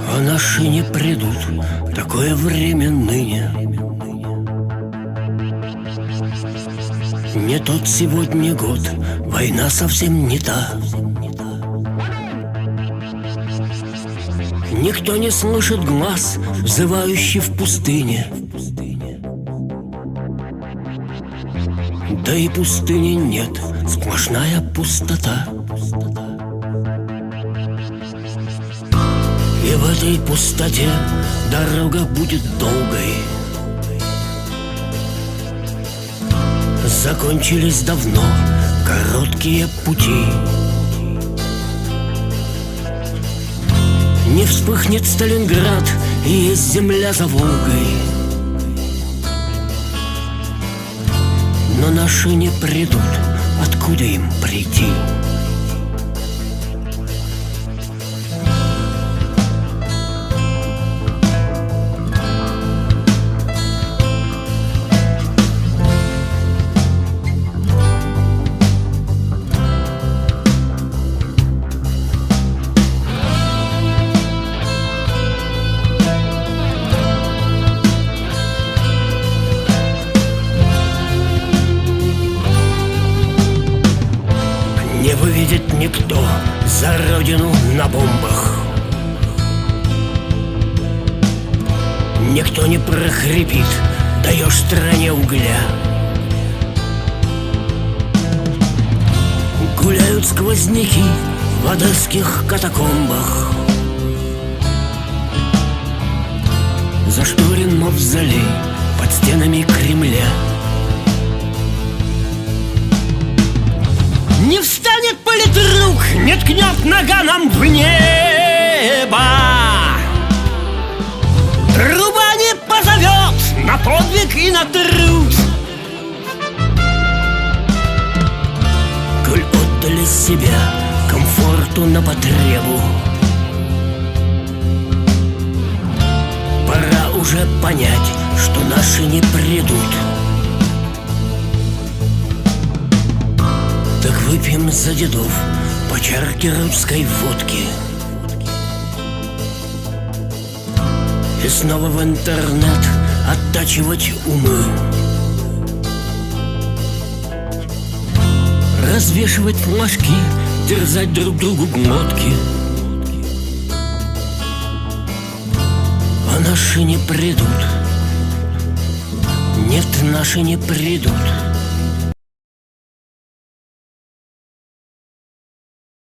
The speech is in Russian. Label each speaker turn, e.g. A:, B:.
A: А наши не придут, такое время ныне. Не тот сегодня год, война совсем не та. Никто не слышит глаз, взывающий в пустыне. Да и пустыни нет, сплошная пустота. И в этой пустоте дорога будет долгой. Закончились давно короткие пути. Не вспыхнет Сталинград, и есть земля за Волгой. Но наши не придут, откуда им прийти? Не выведет никто за родину на бомбах. Никто не прохрипит, даешь стране угля. Гуляют сквозняки в одесских катакомбах. Зашторен мавзолей под стенами Кремля. Не встанет политрук, не ткнет наганом в небо. Труба не позовет на подвиг и на труд. Коль отдали себя комфорту на потребу, пора уже понять, что наши не придут. Так выпьем за дедов по чарке русской водки. И снова в интернет оттачивать умы. Развешивать флажки, терзать друг другу глотки. А наши не придут. Нет, наши не придут.